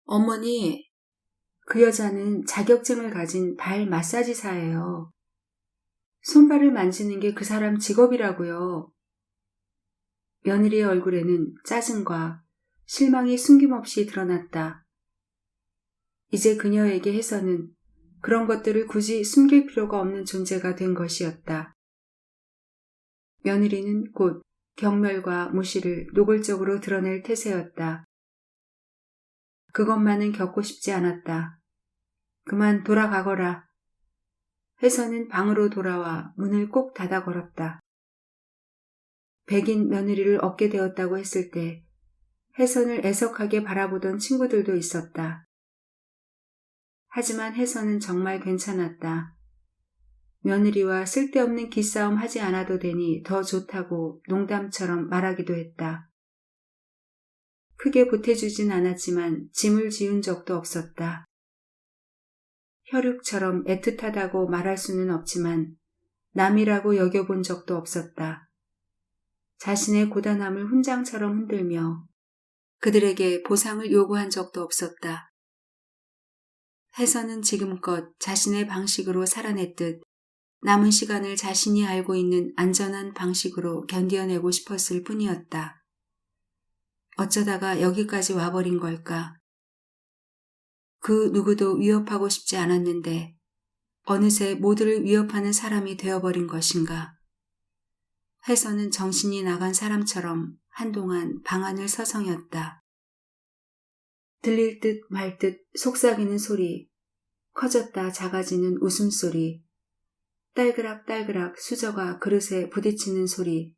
어머니, 그 여자는 자격증을 가진 발 마사지사예요. 손발을 만지는 게 그 사람 직업이라고요. 며느리의 얼굴에는 짜증과 실망이 숨김없이 드러났다. 이제 그녀에게 해서는 그런 것들을 굳이 숨길 필요가 없는 존재가 된 것이었다. 며느리는 곧 경멸과 무시를 노골적으로 드러낼 태세였다. 그것만은 겪고 싶지 않았다. 그만 돌아가거라. 해서는 방으로 돌아와 문을 꼭 닫아 걸었다. 백인 며느리를 얻게 되었다고 했을 때 혜선을 애석하게 바라보던 친구들도 있었다. 하지만 혜선은 정말 괜찮았다. 며느리와 쓸데없는 기싸움 하지 않아도 되니 더 좋다고 농담처럼 말하기도 했다. 크게 보태주진 않았지만 짐을 지운 적도 없었다. 혈육처럼 애틋하다고 말할 수는 없지만 남이라고 여겨본 적도 없었다. 자신의 고단함을 훈장처럼 흔들며 그들에게 보상을 요구한 적도 없었다. 혜선은 지금껏 자신의 방식으로 살아냈듯 남은 시간을 자신이 알고 있는 안전한 방식으로 견뎌내고 싶었을 뿐이었다. 어쩌다가 여기까지 와버린 걸까? 그 누구도 위협하고 싶지 않았는데 어느새 모두를 위협하는 사람이 되어버린 것인가? 혜선은 정신이 나간 사람처럼 한동안 방 안을 서성였다. 들릴 듯 말 듯 속삭이는 소리, 커졌다 작아지는 웃음소리, 딸그락딸그락 수저가 그릇에 부딪히는 소리,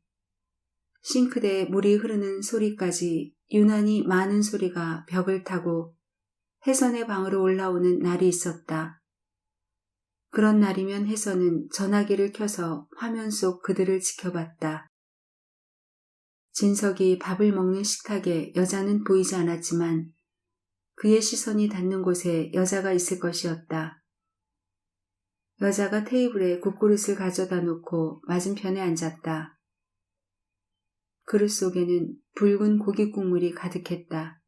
싱크대에 물이 흐르는 소리까지 유난히 많은 소리가 벽을 타고 혜선의 방으로 올라오는 날이 있었다. 그런 날이면 혜선은 전화기를 켜서 화면 속 그들을 지켜봤다. 진석이 밥을 먹는 식탁에 여자는 보이지 않았지만 그의 시선이 닿는 곳에 여자가 있을 것이었다. 여자가 테이블에 국그릇을 가져다 놓고 맞은편에 앉았다. 그릇 속에는 붉은 고기 국물이 가득했다.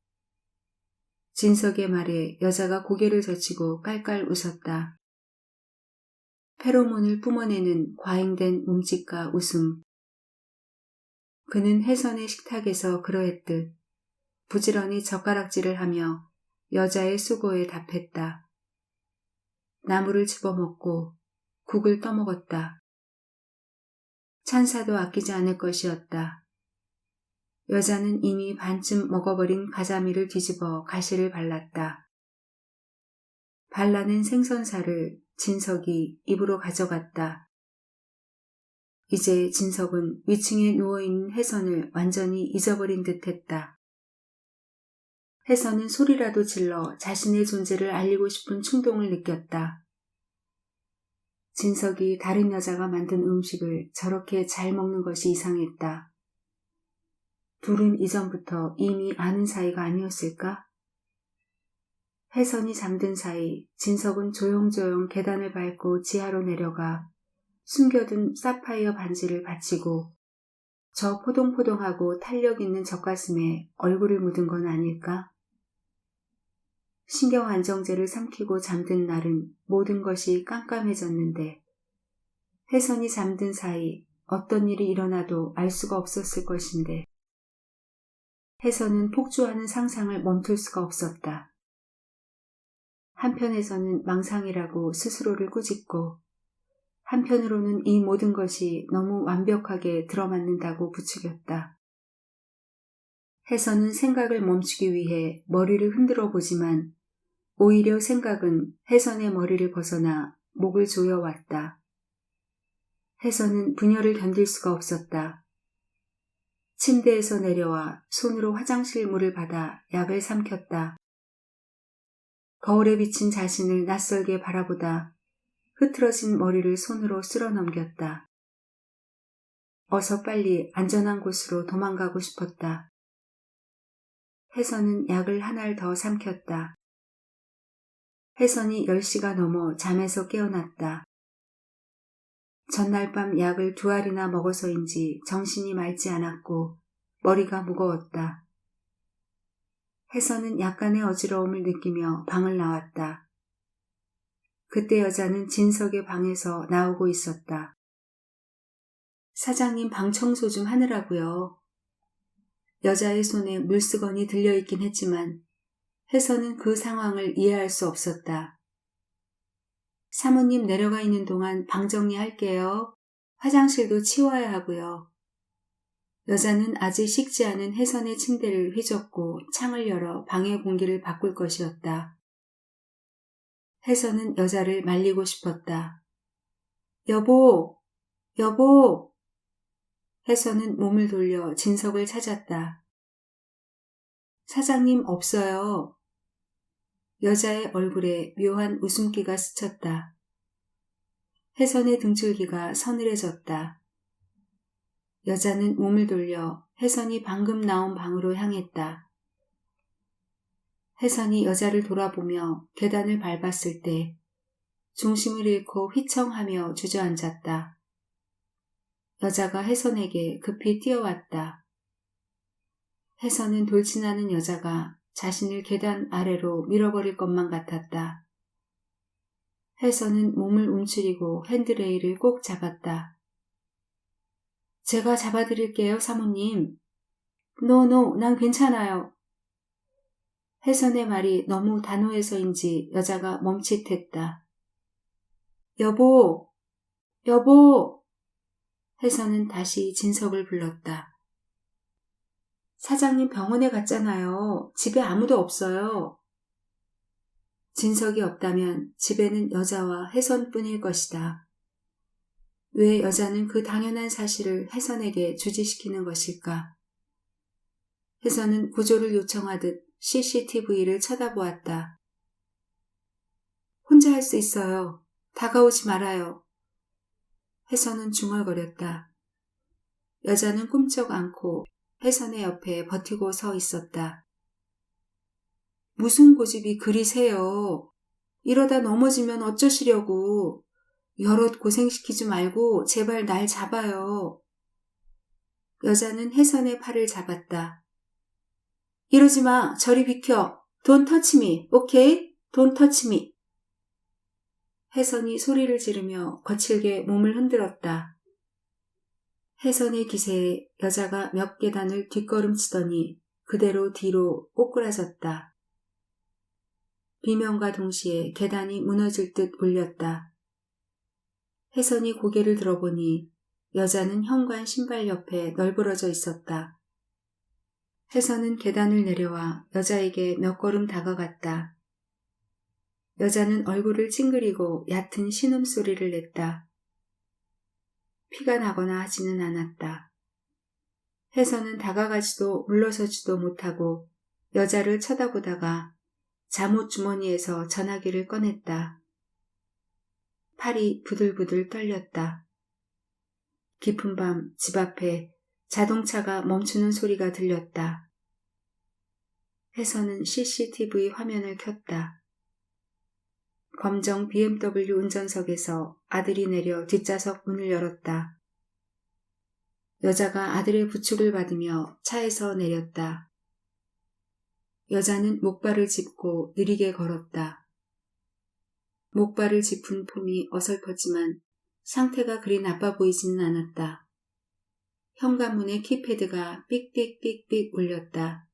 진석의 말에 여자가 고개를 젖히고 깔깔 웃었다. 페로몬을 뿜어내는 과잉된 움직과 웃음. 그는 혜선의 식탁에서 그러했듯 부지런히 젓가락질을 하며 여자의 수고에 답했다. 나물을 집어먹고 국을 떠먹었다. 찬사도 아끼지 않을 것이었다. 여자는 이미 반쯤 먹어버린 가자미를 뒤집어 가시를 발랐다. 발라낸 생선살을 진석이 입으로 가져갔다. 이제 진석은 위층에 누워있는 혜선을 완전히 잊어버린 듯했다. 혜선은 소리라도 질러 자신의 존재를 알리고 싶은 충동을 느꼈다. 진석이 다른 여자가 만든 음식을 저렇게 잘 먹는 것이 이상했다. 둘은 이전부터 이미 아는 사이가 아니었을까? 혜선이 잠든 사이 진석은 조용조용 계단을 밟고 지하로 내려가 숨겨둔 사파이어 반지를 받치고 저 포동포동하고 탄력 있는 젖가슴에 얼굴을 묻은 건 아닐까? 신경 안정제를 삼키고 잠든 날은 모든 것이 깜깜해졌는데 혜선이 잠든 사이 어떤 일이 일어나도 알 수가 없었을 것인데 혜선은 폭주하는 상상을 멈출 수가 없었다. 한편에서는 망상이라고 스스로를 꾸짖고 한편으로는 이 모든 것이 너무 완벽하게 들어맞는다고 부추겼다. 혜선은 생각을 멈추기 위해 머리를 흔들어 보지만 오히려 생각은 혜선의 머리를 벗어나 목을 조여왔다. 혜선은 분열을 견딜 수가 없었다. 침대에서 내려와 손으로 화장실 물을 받아 약을 삼켰다. 거울에 비친 자신을 낯설게 바라보다 흐트러진 머리를 손으로 쓸어 넘겼다. 어서 빨리 안전한 곳으로 도망가고 싶었다. 혜선은 약을 한 알 더 삼켰다. 혜선이 10시가 넘어 잠에서 깨어났다. 전날 밤 약을 2알이나 먹어서인지 정신이 맑지 않았고 머리가 무거웠다. 혜선은 약간의 어지러움을 느끼며 방을 나왔다. 그때 여자는 진석의 방에서 나오고 있었다. 사장님 방 청소 좀 하느라고요. 여자의 손에 물수건이 들려있긴 했지만 혜선은 그 상황을 이해할 수 없었다. 사모님 내려가 있는 동안 방 정리할게요. 화장실도 치워야 하고요. 여자는 아직 식지 않은 혜선의 침대를 휘젓고 창을 열어 방의 공기를 바꿀 것이었다. 혜선은 여자를 말리고 싶었다. 여보! 여보! 혜선은 몸을 돌려 진석을 찾았다. 사장님 없어요. 여자의 얼굴에 묘한 웃음기가 스쳤다. 혜선의 등줄기가 서늘해졌다. 여자는 몸을 돌려 혜선이 방금 나온 방으로 향했다. 혜선이 여자를 돌아보며 계단을 밟았을 때 중심을 잃고 휘청하며 주저앉았다. 여자가 혜선에게 급히 뛰어왔다. 혜선은 돌진하는 여자가 자신을 계단 아래로 밀어버릴 것만 같았다. 혜선은 몸을 움츠리고 핸드레일을 꼭 잡았다. 제가 잡아드릴게요, 사모님. 노, 난 괜찮아요. 혜선의 말이 너무 단호해서인지 여자가 멈칫했다. 여보! 여보! 혜선은 다시 진석을 불렀다. 사장님 병원에 갔잖아요. 집에 아무도 없어요. 진석이 없다면 집에는 여자와 혜선뿐일 것이다. 왜 여자는 그 당연한 사실을 혜선에게 주지시키는 것일까? 혜선은 구조를 요청하듯 CCTV를 쳐다보았다. 혼자 할 수 있어요. 다가오지 말아요. 혜선은 중얼거렸다. 여자는 꿈쩍 않고 혜선의 옆에 버티고 서 있었다. 무슨 고집이 그리 세요. 이러다 넘어지면 어쩌시려고. 여럿 고생시키지 말고 제발 날 잡아요. 여자는 혜선의 팔을 잡았다. 이러지 마. 저리 비켜. Don't touch me. 오케이? Don't touch me. 혜선이 소리를 지르며 거칠게 몸을 흔들었다. 혜선의 기세에 여자가 몇 계단을 뒷걸음치더니 그대로 뒤로 꼬꾸라졌다. 비명과 동시에 계단이 무너질 듯 울렸다. 혜선이 고개를 들어보니 여자는 현관 신발 옆에 널브러져 있었다. 혜선은 계단을 내려와 여자에게 몇 걸음 다가갔다. 여자는 얼굴을 찡그리고 얕은 신음소리를 냈다. 피가 나거나 하지는 않았다. 혜선은 다가가지도 물러서지도 못하고 여자를 쳐다보다가 잠옷 주머니에서 전화기를 꺼냈다. 팔이 부들부들 떨렸다. 깊은 밤 집 앞에 자동차가 멈추는 소리가 들렸다. 혜선은 CCTV 화면을 켰다. 검정 BMW 운전석에서 아들이 내려 뒷좌석 문을 열었다. 여자가 아들의 부축을 받으며 차에서 내렸다. 여자는 목발을 짚고 느리게 걸었다. 목발을 짚은 폼이 어설펐지만 상태가 그리 나빠 보이지는 않았다. 현관문의 키패드가 삑삑삑삑 울렸다.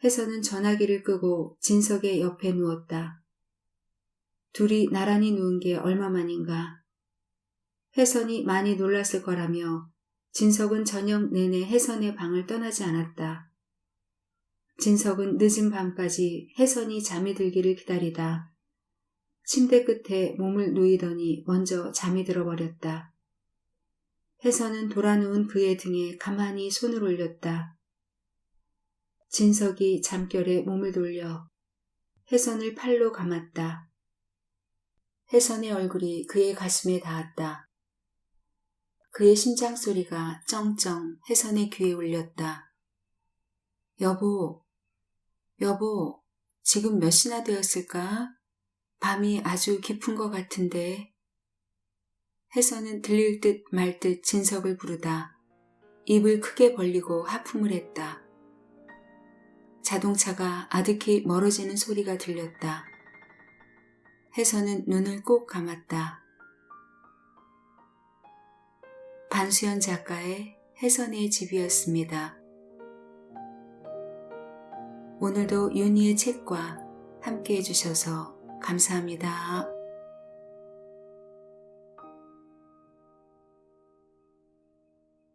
혜선은 전화기를 끄고 진석의 옆에 누웠다. 둘이 나란히 누운 게 얼마만인가. 혜선이 많이 놀랐을 거라며 진석은 저녁 내내 혜선의 방을 떠나지 않았다. 진석은 늦은 밤까지 혜선이 잠이 들기를 기다리다 침대 끝에 몸을 누이더니 먼저 잠이 들어버렸다. 혜선은 돌아누운 그의 등에 가만히 손을 올렸다. 진석이 잠결에 몸을 돌려 혜선을 팔로 감았다. 혜선의 얼굴이 그의 가슴에 닿았다. 그의 심장 소리가 쩡쩡 혜선의 귀에 울렸다. 여보, 지금 몇 시나 되었을까? 밤이 아주 깊은 것 같은데. 혜선은 들릴 듯 말 듯 진석을 부르다 입을 크게 벌리고 하품을 했다. 자동차가 아득히 멀어지는 소리가 들렸다. 혜선은 눈을 꼭 감았다. 반수연 작가의 혜선의 집이었습니다. 오늘도 윤희의 책과 함께 해주셔서 감사합니다.